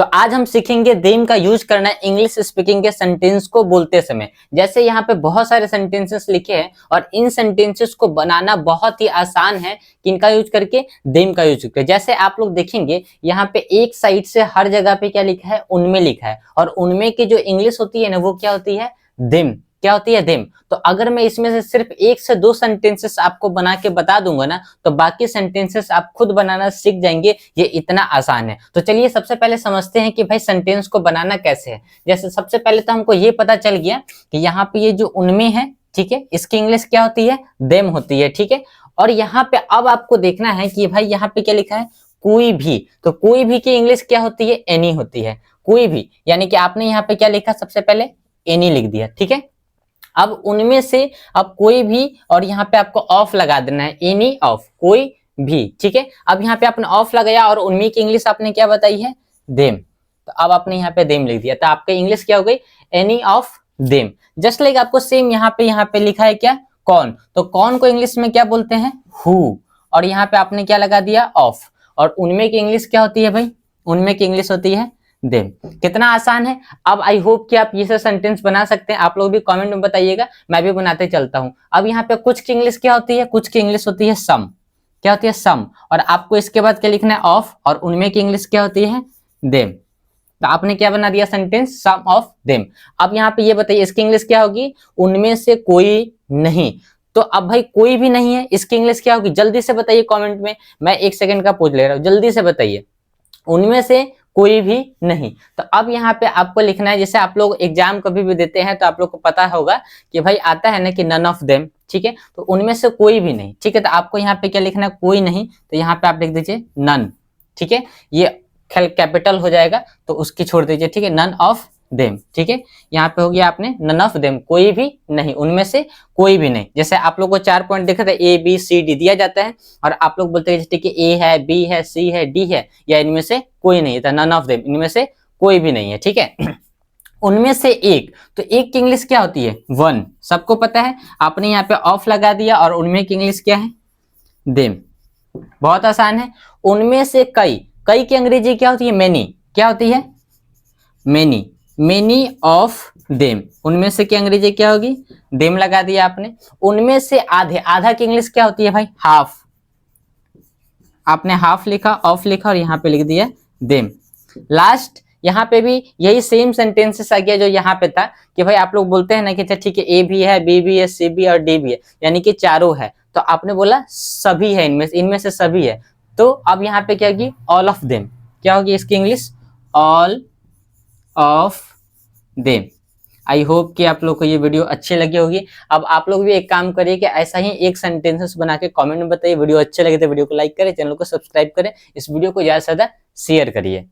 तो आज हम सीखेंगे देम का यूज करना इंग्लिश स्पीकिंग के सेंटेंस को बोलते समय। जैसे यहाँ पे बहुत सारे सेंटेंसेस लिखे हैं और इन सेंटेंसेस को बनाना बहुत ही आसान है। किनका यूज करके? देम का यूज करके। जैसे आप लोग देखेंगे यहाँ पे एक साइड से हर जगह पे क्या लिखा है? उनमें लिखा है, और उनमें की जो इंग्लिश होती है ना वो क्या होती है? देम। क्या होती है? देम। तो अगर मैं इसमें से सिर्फ 1 से 2 सेंटेंसेस आपको बना के बता दूंगा ना, तो बाकी सेंटेंसेस आप खुद बनाना सीख जाएंगे। ये इतना आसान है। तो चलिए सबसे पहले समझते हैं कि भाई सेंटेंस को बनाना कैसे है। जैसे सबसे पहले तो हमको ये पता चल गया कि यहाँ पे ये जो उनमें है, ठीक है, इसकी इंग्लिश क्या होती है? देम होती है, ठीक है। और यहाँ पे अब आपको देखना है कि भाई यहाँ पे क्या लिखा है? कोई भी। तो कोई भी की इंग्लिश क्या होती है? एनी होती है। कोई भी, यानी कि आपने यहाँ पे क्या लिखा? सबसे पहले एनी लिख दिया, ठीक है। अब उनमें से अब कोई भी, और यहाँ पे आपको ऑफ लगा देना है, एनी ऑफ, कोई भी, ठीक है। अब यहाँ पे आपने ऑफ लगाया और उनमें की इंग्लिश आपने क्या बताई है? देम। तो अब आपने यहाँ पे देम लिख दिया, तो आपका इंग्लिश क्या हो गई? Any of them. Just like आपको सेम यहाँ पे लिखा है क्या? कौन। तो कौन को इंग्लिश में क्या बोलते हैं? हु। और यहाँ पे आपने क्या लगा दिया? ऑफ। और उनमें की इंग्लिश क्या होती है भाई? उनमें की इंग्लिश होती है देम। कितना आसान है। अब आई होप कि आप ये सब सेंटेंस बना सकते हैं। आप लोग भी कमेंट में बताइएगा, मैं भी बनाते चलता हूं। अब यहाँ पे कुछ की इंग्लिश क्या होती है? कुछ की इंग्लिश होती है सम। क्या होती है? सम। और आपको इसके बाद क्या लिखना है? ऑफ। और उनमें की इंग्लिश क्या होती है? देम। तो आपने क्या बना दिया सेंटेंस? Some of them. अब यहाँ पे ये बताइए इसकी इंग्लिश क्या होगी? उनमें से कोई नहीं। तो अब भाई कोई भी नहीं है, इसकी इंग्लिश क्या होगी? जल्दी से बताइए कमेंट में, मैं 1 सेकंड का पूछ ले रहा हूँ, जल्दी से बताइए। उनमें से कोई भी नहीं। तो अब यहाँ पे आपको लिखना है, जैसे आप लोग एग्जाम कभी भी देते हैं तो आप लोग को पता होगा कि भाई आता है ना कि नन ऑफ देम, ठीक है। तो उनमें से कोई भी नहीं, ठीक है। तो आपको यहाँ पे क्या लिखना है? कोई नहीं। तो यहाँ पे आप लिख दीजिए नन, ठीक है। ये कैपिटल हो जाएगा तो उसकी छोड़ दीजिए, ठीक है। नन ऑफ देम, ठीक है। यहाँ पे हो गया आपने नन ऑफ देम, कोई भी नहीं, उनमें से कोई भी नहीं। जैसे आप लोग को 4 पॉइंट दिखा था, ए बी सी डी दिया जाता है, और आप लोग बोलते हैं ठीक है ए है, बी है, सी है, डी है, या इनमें से कोई नहीं था, नन ऑफ देम, इनमें से कोई भी नहीं है, ठीक है। उनमें से एक, तो एक की इंग्लिश क्या होती है? वन। सबको पता है। आपने यहाँ पे ऑफ लगा दिया, और उनमें की इंग्लिश क्या है? देम। बहुत आसान है। उनमें से कई, कई की अंग्रेजी क्या होती है? मेनी। क्या होती है? मेनी। मेनी ऑफ देम, उनमें से की अंग्रेजी क्या होगी? देम लगा दिया आपने। उनमें से आधे, आधा की इंग्लिश क्या होती है भाई? हाफ। आपने हाफ लिखा, ऑफ लिखा, और यहाँ पे लिख दिया देम। लास्ट यहाँ पे भी यही सेम सेंटेंसेस आ गया जो यहाँ पे था कि भाई आप लोग बोलते हैं ना कि ठीक है ए भी है, बी भी है, सी भी और डी भी है, यानी कि चारों है। तो आपने बोला सभी है, इनमें से सभी है। तो अब यहाँ पे क्या होगी? All of them. क्या होगी इसकी English? All of them. I hope कि आप लोग को ये वीडियो अच्छी लगी होगी। अब आप लोग भी एक काम करिए कि ऐसा ही एक सेंटेंसेस बना के कमेंट में बताइए। वीडियो अच्छे लगे तो वीडियो को लाइक करें, चैनल को सब्सक्राइब करें, इस वीडियो को ज्यादा से ज्यादा शेयर करिए।